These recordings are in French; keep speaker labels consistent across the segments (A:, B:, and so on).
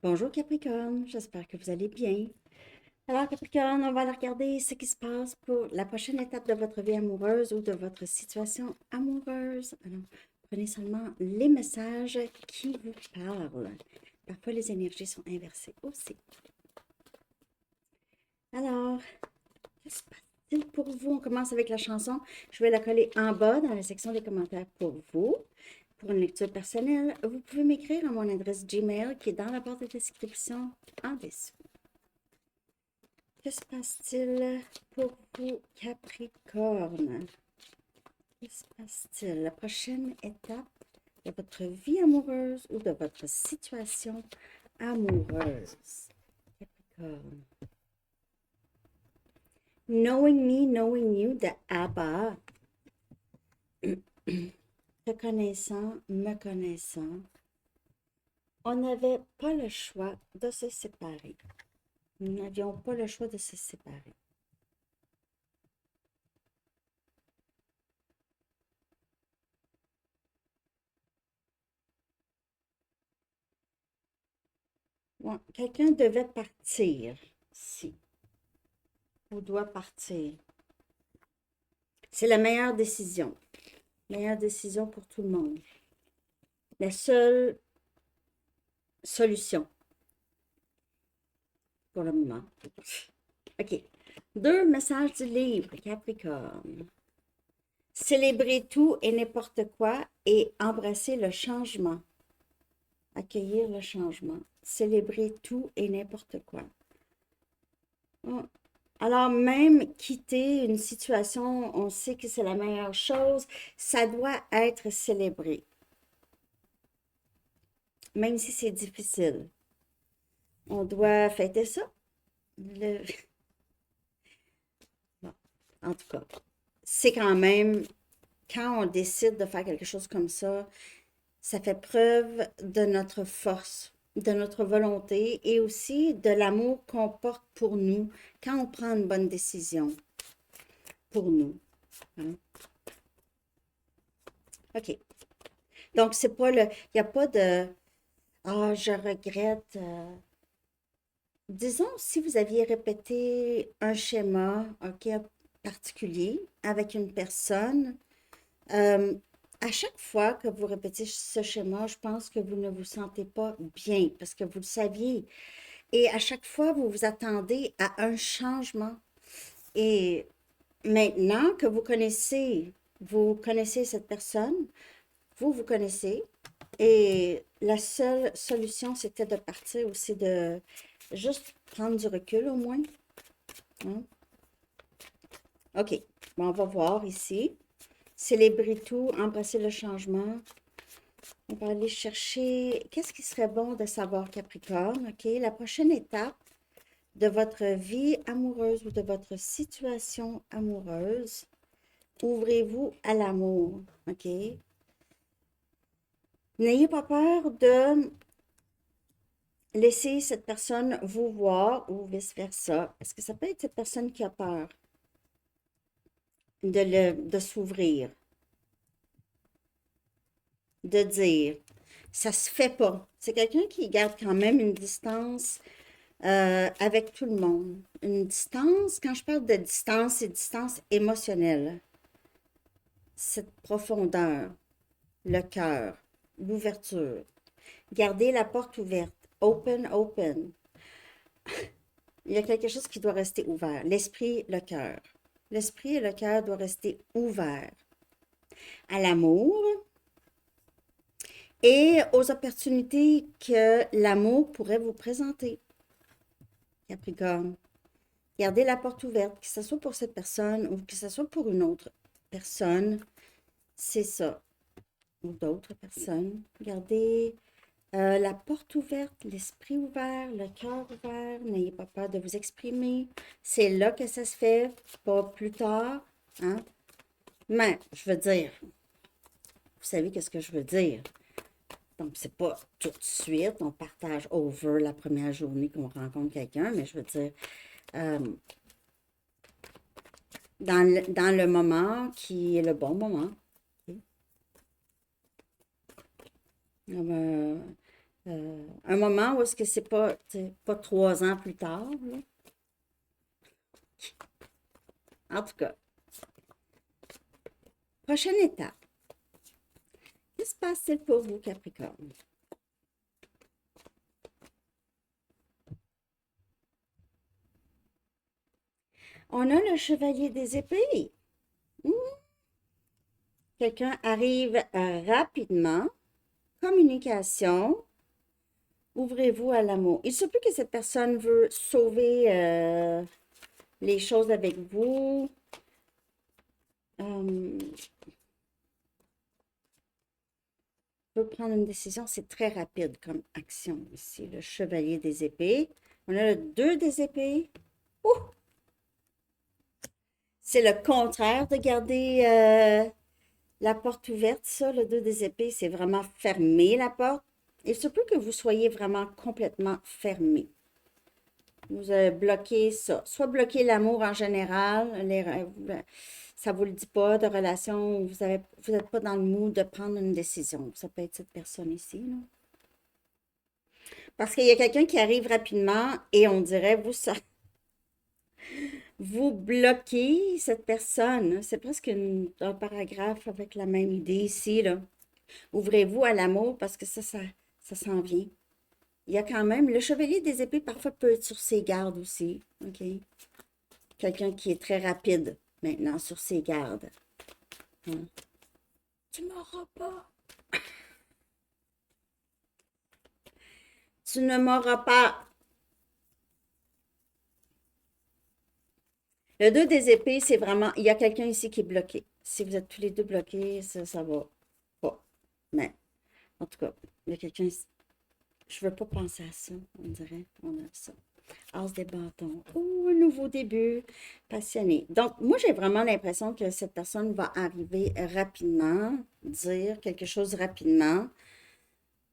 A: Bonjour Capricorne, j'espère que vous allez bien. Alors Capricorne, on va aller regarder ce qui se passe pour la prochaine étape de votre vie amoureuse ou de votre situation amoureuse. Alors, prenez seulement les messages qui vous parlent. Parfois, les énergies sont inversées aussi. Alors, que se passe-t-il pour vous? On commence avec la chanson. Je vais la coller en bas dans la section des commentaires pour vous. Pour une lecture personnelle, vous pouvez m'écrire à mon adresse Gmail qui est dans la barre de description en dessous. Que se passe-t-il pour vous, Capricorne? Que se passe-t-il? La prochaine étape de votre vie amoureuse ou de votre situation amoureuse? Capricorne. Knowing Me, Knowing You de ABBA. Te connaissant, me connaissant. On n'avait pas le choix de se séparer. Nous n'avions pas le choix de se séparer. Bon, quelqu'un devait partir, si, ou doit partir. C'est la meilleure décision. Meilleure décision pour tout le monde. La seule solution pour le moment. OK. 2 messages du livre, Capricorne. Célébrer tout et n'importe quoi et embrasser le changement. Accueillir le changement. Célébrer tout et n'importe quoi. Alors, même quitter une situation, on sait que c'est la meilleure chose, ça doit être célébré. Même si c'est difficile. On doit fêter ça. Le... Bon, en tout cas, c'est quand même, quand on décide de faire quelque chose comme ça fait preuve de notre force, de notre volonté et aussi de l'amour qu'on porte pour nous quand on prend une bonne décision pour nous. Hein? OK. Donc, c'est pas le. Il n'y a pas de. Ah, je regrette. Disons, si vous aviez répété un schéma, OK, particulier avec une personne, euh, à chaque fois que vous répétez ce schéma, je pense que vous ne vous sentez pas bien parce que vous le saviez. Et à chaque fois, vous vous attendez à un changement. Et maintenant que vous connaissez cette personne, vous connaissez. Et la seule solution, c'était de partir aussi, de juste prendre du recul au moins. Hein? OK, bon, on va voir ici. Célébrer tout, embrasser le changement. On va aller chercher, qu'est-ce qui serait bon de savoir, Capricorne? OK, la prochaine étape de votre vie amoureuse ou de votre situation amoureuse. Ouvrez-vous à l'amour, OK? N'ayez pas peur de laisser cette personne vous voir ou vice-versa. Parce que ça peut être cette personne qui a peur de s'ouvrir, de dire. Ça se fait pas. C'est quelqu'un qui garde quand même une distance avec tout le monde. Une distance, quand je parle de distance, c'est distance émotionnelle. Cette profondeur, le cœur, l'ouverture. Gardez la porte ouverte. Open, open. Il y a quelque chose qui doit rester ouvert. L'esprit, le cœur. L'esprit et le cœur doivent rester ouverts à l'amour et aux opportunités que l'amour pourrait vous présenter. Capricorne. Gardez la porte ouverte, que ce soit pour cette personne ou que ce soit pour une autre personne. C'est ça. Ou d'autres personnes. Gardez la porte ouverte, l'esprit ouvert, le cœur ouvert. N'ayez pas peur de vous exprimer. C'est là que ça se fait, pas plus tard. Hein? Mais, je veux dire, vous savez qu'est-ce que je veux dire. Donc, c'est pas tout de suite, on partage over la première journée qu'on rencontre quelqu'un, mais je veux dire, euh, dans le moment qui est le bon moment. Ok? Un moment où est-ce que c'est pas, tu sais, pas 3 ans plus tard, là. En tout cas, prochaine étape. Que se passe-t-il pour vous, Capricorne? On a le chevalier des épées. Hmm. Quelqu'un arrive rapidement. Communication. Ouvrez-vous à l'amour. Il se peut que cette personne veut sauver les choses avec vous. Euh, veut prendre une décision. C'est très rapide comme action ici. Le chevalier des épées. On a le 2 des épées. Ouh! C'est le contraire de garder la porte ouverte, ça, le 2 des épées, c'est vraiment fermer la porte. Il se peut que vous soyez vraiment complètement fermé. Vous avez bloqué ça. Soit bloqué l'amour en général, ça ne vous le dit pas, de relation, vous n'êtes pas dans le mood de prendre une décision. Ça peut être cette personne ici, là. Parce qu'il y a quelqu'un qui arrive rapidement et on dirait, vous bloquez cette personne. C'est presque un paragraphe avec la même idée ici, là. Ouvrez-vous à l'amour parce que ça s'en vient. Il y a quand même, le chevalier des épées parfois peut être sur ses gardes aussi. OK? Quelqu'un qui est très rapide maintenant sur ses gardes. Hein? Tu m'auras pas. Tu ne m'auras pas. Le 2 des épées, c'est vraiment, il y a quelqu'un ici qui est bloqué. Si vous êtes tous les deux bloqués, ça va pas. Mais, en tout cas, il y a quelqu'un ici. Je veux pas penser à ça, on dirait. On a ça. As des bâtons. Oh, un nouveau début. Passionné. Donc, moi, j'ai vraiment l'impression que cette personne va arriver rapidement, dire quelque chose rapidement.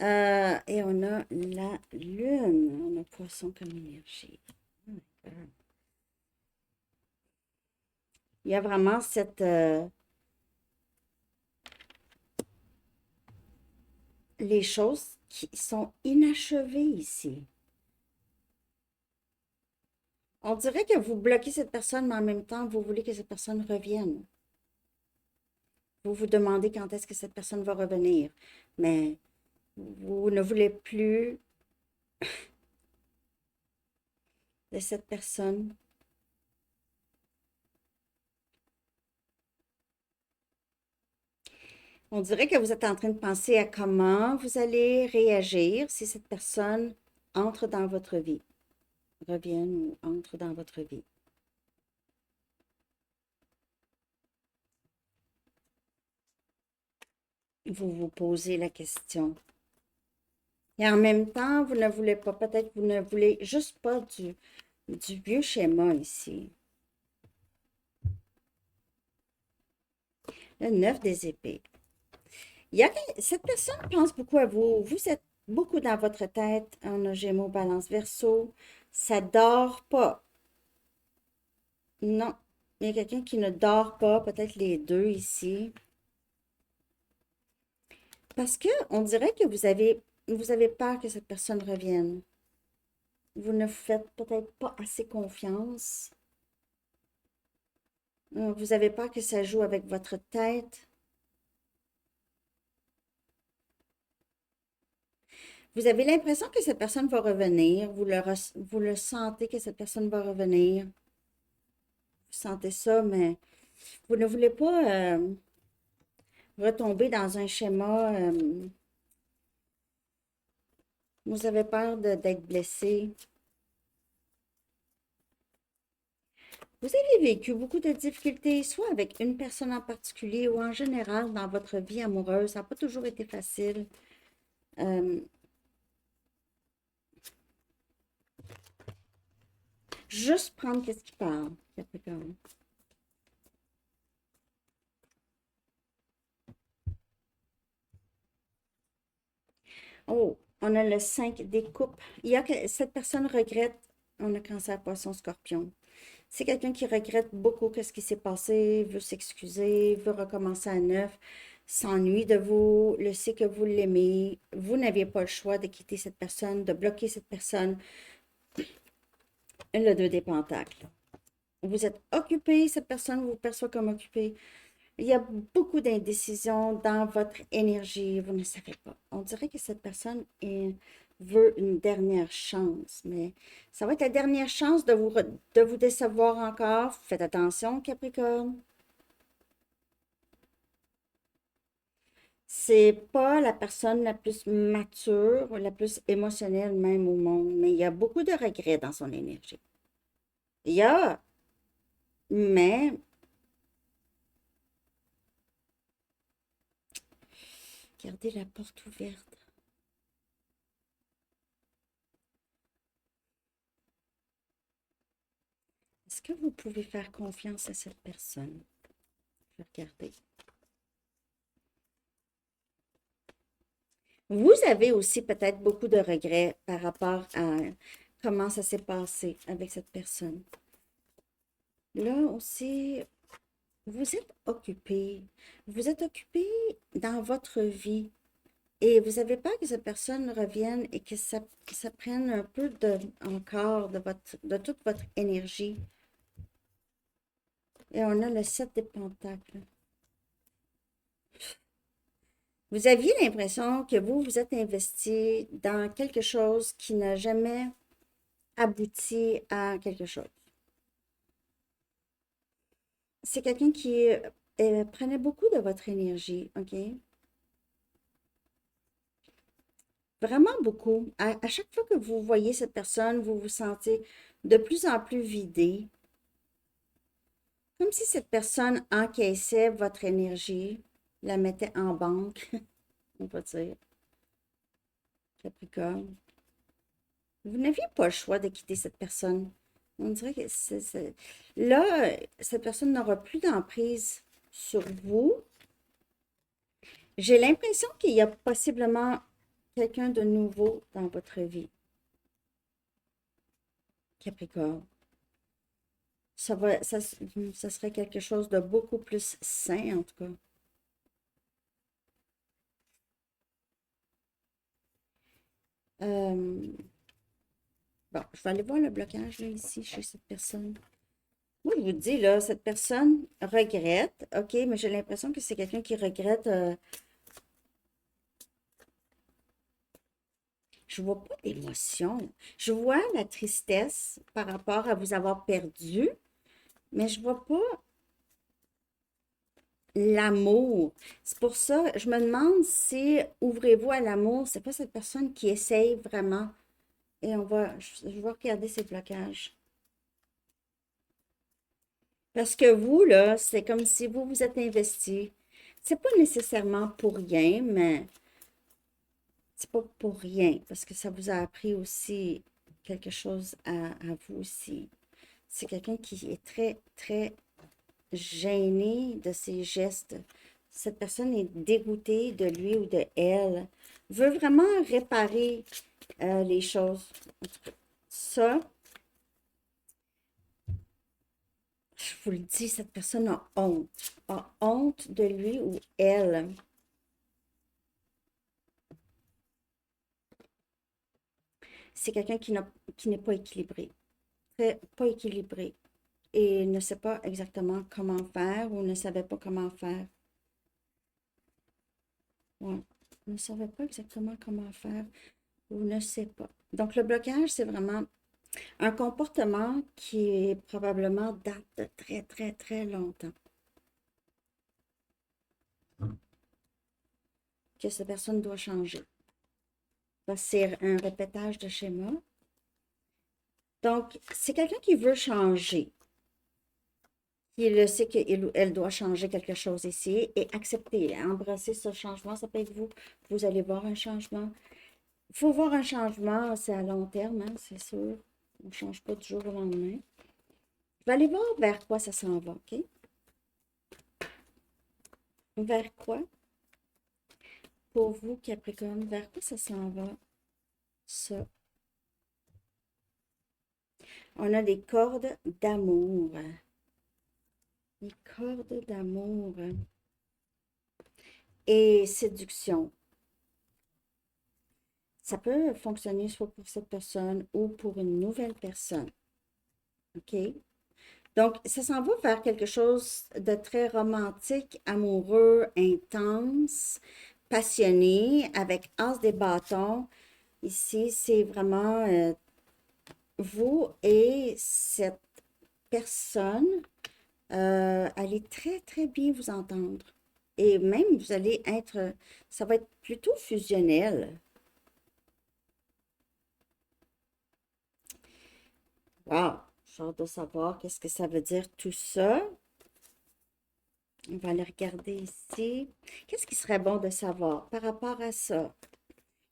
A: Et on a la lune. On a poisson comme énergie. Oh my God. Il y a vraiment les choses qui sont inachevées ici. On dirait que vous bloquez cette personne, mais en même temps, vous voulez que cette personne revienne. Vous vous demandez quand est-ce que cette personne va revenir. Mais vous ne voulez plus de cette personne. On dirait que vous êtes en train de penser à comment vous allez réagir si cette personne entre dans votre vie, revienne ou entre dans votre vie. Vous vous posez la question. Et en même temps, vous ne voulez pas, peut-être vous ne voulez juste pas du vieux schéma ici. Le 9 des épées. Cette personne pense beaucoup à vous. Vous êtes beaucoup dans votre tête. On a Gémeaux, Balance, Verseau. Ça dort pas. Non. Il y a quelqu'un qui ne dort pas, peut-être les deux ici. Parce que on dirait que vous avez peur que cette personne revienne. Vous ne faites peut-être pas assez confiance. Vous avez peur que ça joue avec votre tête. Vous avez l'impression que cette personne va revenir. Vous le sentez que cette personne va revenir. Vous sentez ça, mais vous ne voulez pas retomber dans un schéma. Vous avez peur d'être blessé. Vous avez vécu beaucoup de difficultés, soit avec une personne en particulier ou en général dans votre vie amoureuse. Ça n'a pas toujours été facile. Euh, juste prendre qu'est-ce qui parle, Capricorne. Oh, on a le 5 des coupes. Il y a que cette personne regrette. On a Cancer, Poisson, Scorpion. C'est quelqu'un qui regrette beaucoup ce qui s'est passé, veut s'excuser, veut recommencer à neuf. s'ennuie de vous, le sait que vous l'aimez, vous n'aviez pas le choix de quitter cette personne, de bloquer cette personne. Le 2 des pentacles. Vous êtes occupé, cette personne vous perçoit comme occupé. Il y a beaucoup d'indécision dans votre énergie, vous ne savez pas. On dirait que cette personne veut une dernière chance, mais ça va être la dernière chance de vous décevoir encore. Faites attention, Capricorne. C'est pas la personne la plus mature ou la plus émotionnelle même au monde, mais il y a beaucoup de regrets dans son énergie. Il y a, mais gardez la porte ouverte. Est-ce que vous pouvez faire confiance à cette personne? Je vais regarder. Vous avez aussi peut-être beaucoup de regrets par rapport à comment ça s'est passé avec cette personne. Là aussi, vous êtes occupé. Vous êtes occupé dans votre vie. Et vous avez peur que cette personne revienne et que ça prenne un peu encore de toute votre énergie. Et on a le 7 des pentacles. Vous aviez l'impression que vous êtes investi dans quelque chose qui n'a jamais abouti à quelque chose. C'est quelqu'un qui prenait beaucoup de votre énergie, OK? Vraiment beaucoup. À chaque fois que vous voyez cette personne, vous vous sentez de plus en plus vidé. Comme si cette personne encaissait votre énergie, la mettait en banque, on va dire. Capricorne. Vous n'aviez pas le choix de quitter cette personne. On dirait que là, cette personne n'aura plus d'emprise sur vous. J'ai l'impression qu'il y a possiblement quelqu'un de nouveau dans votre vie. Capricorne. Ça serait quelque chose de beaucoup plus sain, en tout cas. Bon, je vais aller voir le blocage là, ici chez cette personne. Moi, je vous dis, là, cette personne regrette, OK, mais j'ai l'impression que c'est quelqu'un qui regrette. Je vois pas d'émotion. Je vois la tristesse par rapport à vous avoir perdu, mais je vois pas l'amour. C'est pour ça, je me demande si ouvrez-vous à l'amour, c'est pas cette personne qui essaye vraiment. Et je vais regarder ces blocages. Parce que vous, là, c'est comme si vous vous êtes investi. C'est pas nécessairement pour rien, mais c'est pas pour rien, parce que ça vous a appris aussi quelque chose à vous aussi. C'est quelqu'un qui est très, très gêné de ses gestes. Cette personne est dégoûtée de lui ou de elle. Veut vraiment réparer les choses. Ça, je vous le dis, cette personne a honte. A honte de lui ou elle. C'est quelqu'un qui n'est pas équilibré. Pas équilibré. Et ne sait pas exactement comment faire ou ne savait pas comment faire. Ouais. Ne savait pas exactement comment faire ou ne sait pas. Donc, le blocage, c'est vraiment un comportement qui est probablement date de très, très, très longtemps. Que cette personne doit changer. Parce que c'est un répétage de schéma. Donc, c'est quelqu'un qui veut changer. Qui le sait qu'il ou elle doit changer quelque chose ici et accepter, embrasser ce changement. Ça peut être vous. Vous allez voir un changement. Il faut voir un changement, c'est à long terme, hein, c'est sûr. On ne change pas du jour au lendemain. Je vais aller voir vers quoi ça s'en va, OK? Vers quoi? Pour vous, Capricorne, vers quoi ça s'en va? Ça. On a des cordes d'amour. Les cordes d'amour. et séduction. Ça peut fonctionner soit pour cette personne ou pour une nouvelle personne. OK? Donc, ça s'en va vers quelque chose de très romantique, amoureux, intense, passionné, avec as des bâtons. Ici, c'est vraiment vous et cette personne allez très, très bien vous entendre. Et même, vous allez être, ça va être plutôt fusionnel. Wow! J'ai hâte de savoir qu'est-ce que ça veut dire tout ça. On va aller regarder ici. Qu'est-ce qui serait bon de savoir par rapport à ça?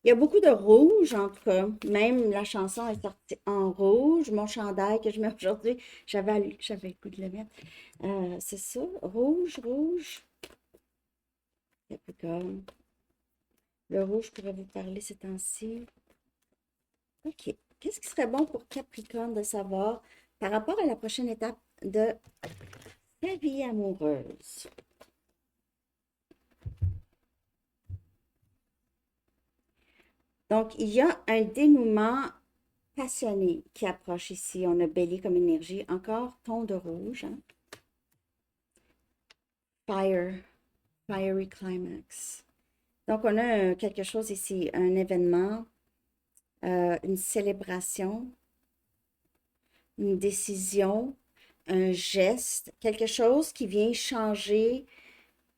A: Il y a beaucoup de rouge, en tout cas. Même la chanson est sortie en rouge. Mon chandail que je mets aujourd'hui, j'avais le goût de le mettre. C'est ça, rouge, rouge. Capricorne. Le rouge pourrait vous parler ces temps-ci. OK. Qu'est-ce qui serait bon pour Capricorne de savoir par rapport à la prochaine étape de sa vie amoureuse? Donc, il y a un dénouement passionné qui approche ici. On a Bélier comme énergie. Encore ton de rouge. Hein? Fire. Fiery climax. Donc, on a quelque chose ici, un événement, une célébration, une décision, un geste, quelque chose qui vient changer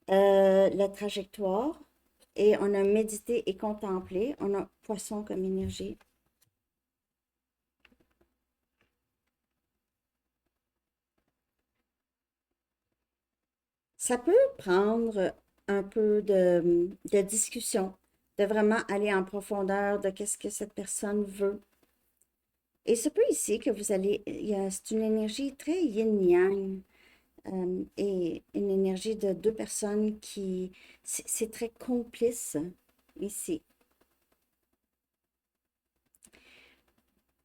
A: la trajectoire. Et on a médité et contemplé. On a poisson comme énergie. Ça peut prendre un peu de discussion, de vraiment aller en profondeur de qu'est-ce que cette personne veut. Et ce peut ici que vous allez, c'est une énergie très yin-yang et une énergie de deux personnes qui, c'est très complice ici.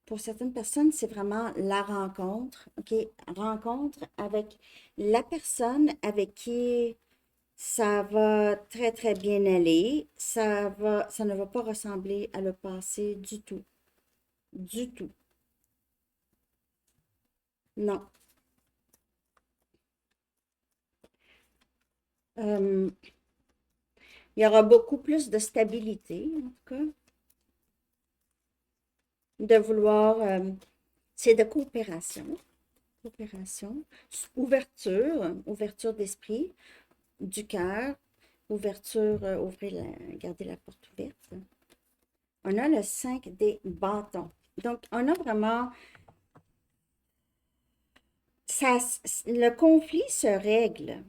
A: Pour certaines personnes, c'est vraiment la rencontre, OK? Rencontre avec la personne avec qui ça va très, très bien aller. Ça ne va pas ressembler à le passé du tout. Du tout. Non. Euh, il y aura beaucoup plus de stabilité, en tout cas, de vouloir, c'est de coopération, coopération, ouverture d'esprit, du cœur, ouverture, garder la porte ouverte. On a le 5 des bâtons. Donc, on a vraiment, ça, le conflit se règle.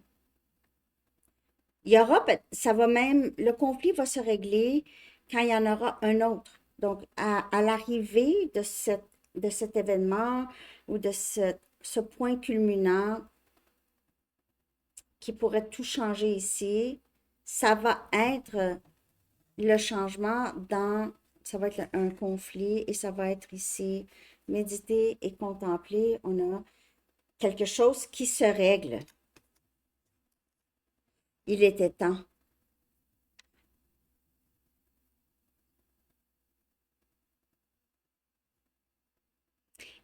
A: Il y aura, ça va même, le conflit va se régler quand il y en aura un autre. Donc, à l'arrivée de cet événement ou de ce point culminant qui pourrait tout changer ici, ça va être le changement ça va être un conflit et ça va être ici, méditer et contempler. On a quelque chose qui se règle. Il était temps.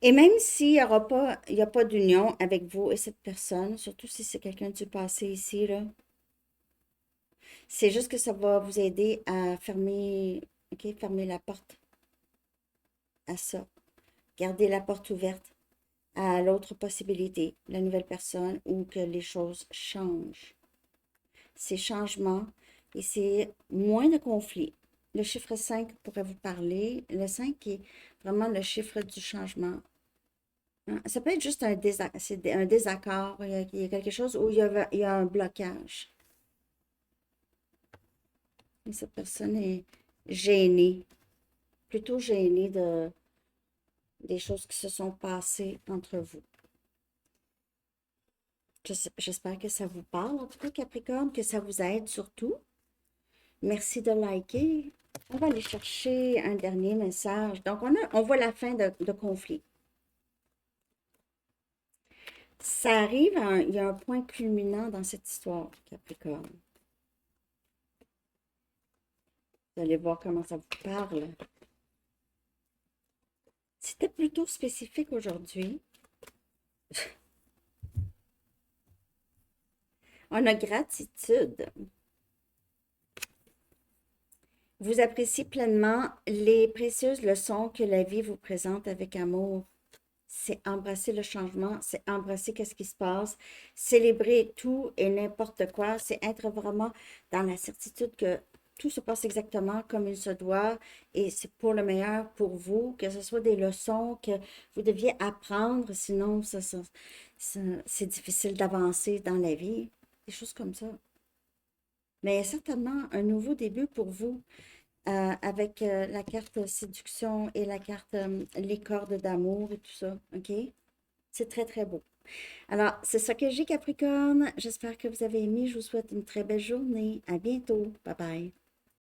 A: Et même s'il n'y aura pas, il y a pas d'union avec vous et cette personne, surtout si c'est quelqu'un du passé ici, là, c'est juste que ça va vous aider à fermer, OK, fermer la porte à ça. Garder la porte ouverte à l'autre possibilité, la nouvelle personne ou que les choses changent. Ces changements et c'est moins de conflits. Le chiffre 5 pourrait vous parler. Le 5 est vraiment le chiffre du changement. Hein, ça peut être juste c'est un désaccord. Il y a quelque chose où il y a un blocage. Et cette personne est gênée, plutôt gênée des choses qui se sont passées entre vous. J'espère que ça vous parle, en tout cas, Capricorne, que ça vous aide surtout. Merci de liker. On va aller chercher un dernier message. Donc, on voit la fin de conflit. Ça arrive, il y a un point culminant dans cette histoire, Capricorne. Vous allez voir comment ça vous parle. C'était plutôt spécifique aujourd'hui. On a gratitude. Vous appréciez pleinement les précieuses leçons que la vie vous présente avec amour. C'est embrasser le changement, c'est embrasser qu'est-ce qui se passe, célébrer tout et n'importe quoi, c'est être vraiment dans la certitude que tout se passe exactement comme il se doit et c'est pour le meilleur pour vous, que ce soit des leçons que vous deviez apprendre, sinon c'est difficile d'avancer dans la vie, des choses comme ça. Mais certainement un nouveau début pour vous avec la carte séduction et la carte les cordes d'amour et tout ça, OK? C'est très, très beau. Alors, c'est ça que j'ai, Capricorne. J'espère que vous avez aimé. Je vous souhaite une très belle journée. À bientôt. Bye bye.